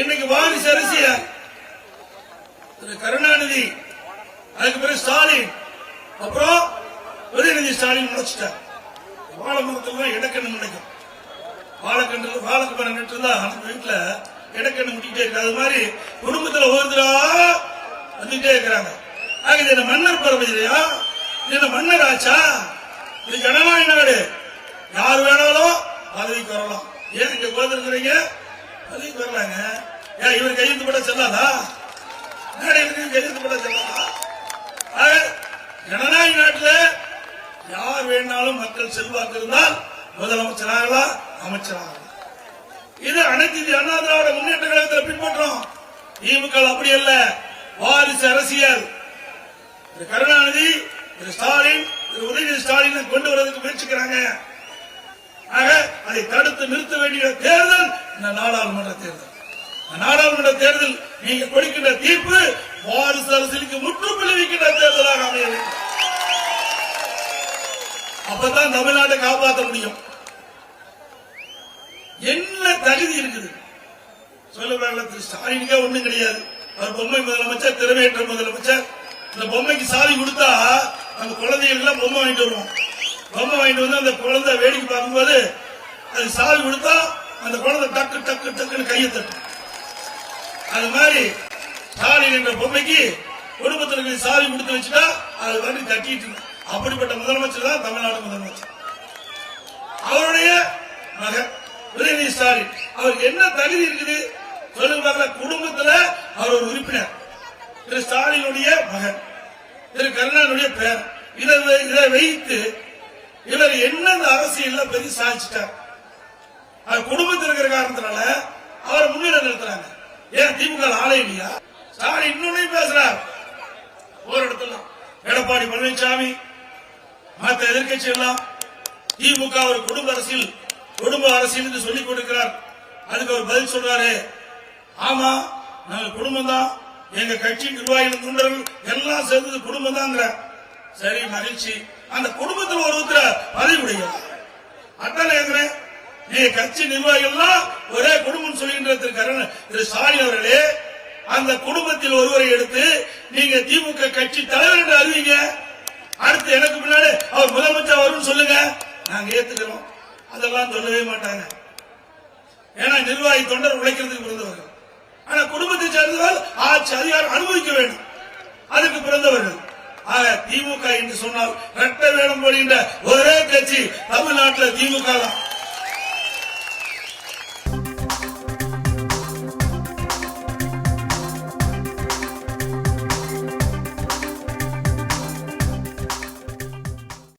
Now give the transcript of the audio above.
இன்னைக்கு வாரிசு அரசியல் திரு கருணாநிதி, அதுக்கு பிறகு ஸ்டாலின், அப்புறம் உதயநிதி ஸ்டாலின் முடிச்சுட்டார். வாழைமரத்துல இடக்கண்ணு நினைக்கும், வாழைக்கு மரம் நட்டு தான் அந்த வீட்டுல இடக்கண்ணு முடிக்கிட்டே இருக்கு. அது மாதிரி குடும்பத்துல ஒவ்வொருத்தரா வந்துட்டே இருக்கிறாங்க. இது என்ன மன்னர் பரம்பரை இல்லையா? இது என்ன மன்னர் ஆச்சா? இது ஜனநாயக நாடு. யார் வேணாலும் பதவிக்கு வரலாம். ஏன் இங்க உட்கார்ந்துருக்கிறீங்க? பதவிக்கு வரலாங்க. ஏன் இவர் கையெழுத்து போட செல்லாதா? கையெழுத்து போட செல்லாதா? ஜனநாயக நாட்டில் யார் வேணாலும் மக்கள் செல்வாக்கு இருந்தால் முதலமைச்சராகலாம், அமைச்சராகலாம். இது அனைத்து இந்திய அண்ணா திராவிட முன்னேற்ற கழகத்தில் பின்பற்றோம். திமுக அப்படி அல்ல, வாரிசு அரசியல். திரு கருணாநிதி, திரு ஸ்டாலின், திரு உதயநிதி ஸ்டாலின் கொண்டு வருவதற்கு முயற்சிக்கிறாங்க. ஆக அதை தடுத்து நிறுத்த வேண்டிய தேர்தல் இந்த நாடாளுமன்ற தேர்தல். நாடாளுமன்ற தேர்தல் நீங்க கொடுக்கின்ற தீர்ப்பு வாரிசு அரசியலுக்கு முற்றும் விளைவிக்கின்ற தேர்தலாக அமைய வேண்டும். அப்பதான் தமிழ்நாட்டை காப்பாற்ற முடியும். என்ன தகுதி இருக்குது சொல்லுவாங்க? திரு ஸ்டாலினுக்கே ஒண்ணும் கிடையாது. அவர் பொம்மை முதலமைச்சர், திறமையற்ற முதலமைச்சர். இந்த பொம்மைக்கு சாவி கொடுத்தா அந்த குழந்தைகள் எல்லாம் பொம்மை வாங்கிட்டு வருவோம். பொம்மை வாங்கிட்டு வந்து அந்த குழந்தை வேடிக்கை பார்க்கும்போது அது சாவி கொடுத்தா அந்த குழந்தை டக்கு டக்கு டக்குன்னு கையை தட்டும். அது மாதிரி ஸ்டாலின் என்ற பொம்மைக்கு குடும்பத்திற்கு சாவி கொடுத்து வச்சுட்டா அது வந்து தட்டிட்டு. அப்படிப்பட்ட முதலமைச்சர் தான் தமிழ்நாடு முதலமைச்சர். அவருடைய மகன் உதயநிதி ஸ்டாலின், அவருக்கு என்ன தகுதி இருக்குது சொல்லுங்க? குடும்பத்தில் அவர் ஒரு உறுப்பினர். திரு ஸ்டாலினுடைய மகன், திரு கருணாநிதியுடைய பேர். இதை வைத்து இவர் என்ன அரசியல் பெரிய சாதிச்சிட்டார். குடும்பத்தில் இருக்கிற காரணத்தினால அவரை முன்னிலை நிறுத்துறாங்க. ஏன் திமுக ஆளே இல்லையா? ஸ்டாலின் இன்னொன்னு பேசுறார். ஒரு இடத்துல எடப்பாடி பழனிசாமி மற்ற எதிர்கட்சி எல்லாம் திமுக ஒரு குடும்ப அரசியல் என்று சொல்லிக் கொடுக்கிறார். அதுக்கு அவர் பதில் சொல்றாரு, ஆமா நாங்க குடும்பம் தான், எங்க கட்சி நிர்வாகிகள் தொண்டர்கள் எல்லாம் சேர்ந்தது குடும்பம் தான். சரி, மகிழ்ச்சி. அந்த குடும்பத்தில் ஒருத்தர் பதவி உடைய அதான் நீங்க கட்சி நிர்வாகிகள் ஒரே குடும்பம் சொல்கின்ற திரு ஸ்டாலின் அவர்களே, அந்த குடும்பத்தில் ஒருவரை எடுத்து நீங்க திமுக கட்சி தலைவர் என்று அறிவிங்க. அடுத்து எனக்கு முன்னாடி அவர் முதலமைச்சர் வரும் சொல்லுங்க, நாங்க ஏத்துக்கிறோம். அதெல்லாம் சொல்லவே மாட்டாங்க. ஏன்னா நிர்வாகி தொண்டர் உழைக்கிறதுக்கு பிறந்தவர்கள். ஆனா குடும்பத்தை சேர்ந்தவர்கள் ஆட்சி அதிகாரம் அனுபவிக்க வேண்டும், அதுக்கு பிறந்தவர்கள். ஆக திமுக என்று சொன்னால் இரட்டை வேடம் போடுகின்ற ஒரே கட்சி தமிழ்நாட்டில் திமுக தான்.